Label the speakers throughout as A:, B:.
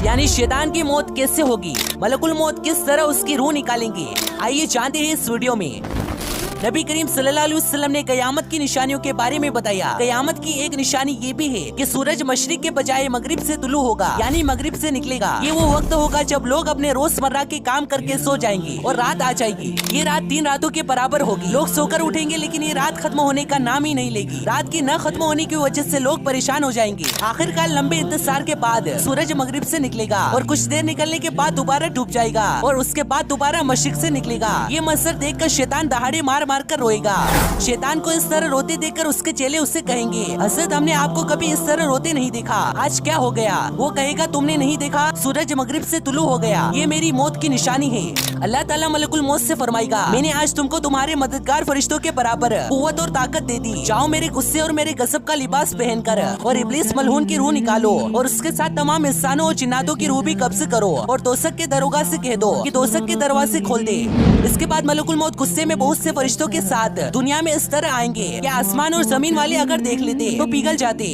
A: यानी शैतान की मौत कैसे होगी, मलकुल मौत किस तरह उसकी रूह निकालेंगे, आइए जानते हैं इस वीडियो में। नबी करीम सल्लल्लाहु अलैहि वसल्लम ने कयामत की निशानियों के बारे में बताया। कयामत की एक निशानी ये भी है कि सूरज मशरिक के बजाय मगरिब से तुलू होगा, यानी मगरिब से निकलेगा। ये वो वक्त होगा जब लोग अपने रोजमर्रा के काम करके सो जाएंगे और रात आ जाएगी। ये रात 3 रातों के बराबर होगी। लोग सोकर उठेंगे लेकिन ये रात खत्म होने का नाम ही नहीं लेगी। रात की न खत्म होने की वजह से लोग परेशान हो जाएंगे। आखिरकार लंबे इंतजार के बाद सूरज मगरिब से निकलेगा और कुछ देर निकलने के बाद दोबारा डूब जाएगा और उसके बाद दोबारा मशरिक से निकलेगा। ये मंजर देखकर शैतान दहाड़े मार कर रोएगा। शैतान को इस तरह रोते देखकर उसके चेले उससे कहेंगे, हज़रत हमने आपको कभी इस तरह रोते नहीं देखा, आज क्या हो गया? वो कहेगा, तुमने नहीं देखा, सूरज मगरिब से तुलू हो गया, ये मेरी मौत की निशानी है। अल्लाह ताला मलकुल मौत से फरमाएगा, मैंने आज तुमको तुम्हारे मददगार फरिश्तों के बराबर कुव्वत और ताकत दे दी। जाओ मेरे गुस्से और मेरे गज़ब का लिबास पहनकर और इब्लीस मलहून की रूह निकालो और उसके साथ तमाम इंसानों और जिन्नातों की रूह भी कब्ज़ करो और दोज़ख के दरोगा से कह दो कि दोज़ख के दरवाजे खोल दे। इसके बाद मलकुल मौत गुस्से में बहुत से फरिश्तों के साथ दुनिया में इस तरह आएंगे कि आसमान और जमीन वाले अगर देख लेते तो पिघल जाते।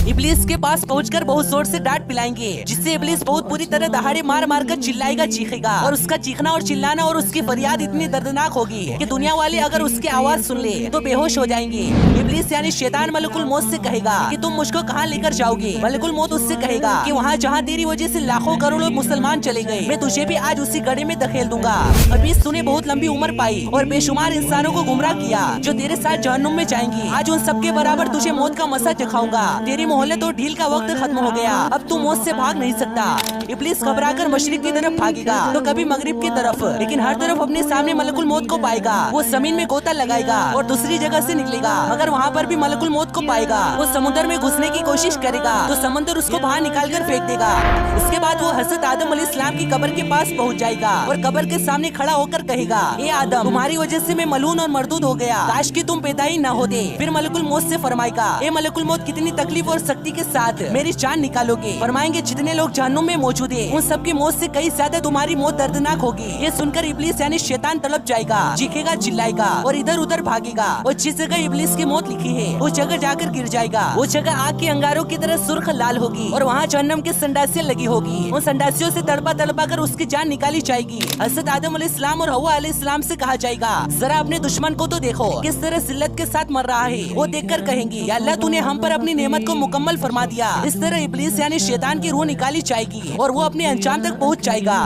A: इब्लीस के पास पहुंचकर बहुत जोर से डांट पिलाएंगे, जिससे इब्लीस बहुत बुरी तरह दहाड़े मार मार कर चिल्लाएगा, चीखेगा और उसका चीखना और चिल्लाना और उसकी फरियाद इतनी दर्दनाक होगी कि दुनिया वाले अगर उसकी आवाज सुन ले तो बेहोश हो जाएंगे। इब्लीस यानी शैतान मलकुल मौत से कहेगा कि तुम मुझको कहाँ लेकर जाओगे? मलकुल मौत उससे कहेगा कि वहाँ जहाँ तेरी वजह से लाखों करोड़ों मुसलमान चले गए, मैं तुझे भी आज उसी गड्ढे में धकेल दूंगा। अभी तूने बहुत लंबी उम्र पाई और बेशुमार इंसानों को गुमराह किया जो तेरे साथ जहन्नुम में जाएंगी। आज उन सबके बराबर तुझे मौत का मसा चखाऊंगा। तेरी मोहल्लत और ढील का वक्त खत्म हो गया, अब तू मौत से भाग नहीं सकता। इब्लीस घबराकर मशरिक की तरफ भागेगा तो कभी मगरिब की तरफ, लेकिन हर तरफ अपने सामने मलकुल मौत को पाएगा। वो जमीन में गोता लगाएगा और दूसरी जगह से निकलेगा, मगर वहाँ पर भी मलकुल मौत को पाएगा। वो समुद्र में घुसने की कोशिश करेगा तो समुद्र उसको बाहर निकाल कर फेंक देगा। उसके बाद वो हज़रत आदम अलैहिस्सलाम की कब्र के पास पहुँच जाएगा और कब्र के सामने खड़ा होकर कहेगा, ए आदम, तुम्हारी वजह से मैं मलून और मरदूद हो गया, काश कि तुम पैदा ही न होते। फिर मलकुल मौत से फरमाएगा, ए मलकुल मौत, कितनी तकलीफ और सख्ती के साथ मेरी जान निकालोगे? फरमाएंगे, जितने लोग जहन्नुम में मौजूद है उन सबकी मौत से कई ज्यादा तुम्हारी मौत दर्दनाक होगी। ये सुनकर इब्लीस यानी शैतान तड़प जाएगा, चीखेगा, चिल्लाएगा और इधर उधर भागेगा और जिस जगह इब्लीस की मौत लिखी है उस जगह जाकर गिर जाएगा। वो जगह आग के अंगारों की तरह सुर्ख लाल होगी और वहाँ जहन्नम की संडासियां लगी होगी। उन संडासियों से तड़पा तड़पा कर उसकी जान निकाली जाएगी। हज़रत आदम अलैहिस्सलाम और हव्वा अलैहिस्सलाम से कहा जाएगा, जरा अपने दुश्मन को तो देखो किस तरह जिल्लत के साथ मर रहा है। वो देखकर कहेंगे, या अल्लाह, तूने हम पर अपनी नेमत को मुकम्मल फरमा दिया। इस तरह इब्लीस यानी शैतान की रूह निकाली जाएगी और वो अपने अंजाम तक पहुँच जाएगा।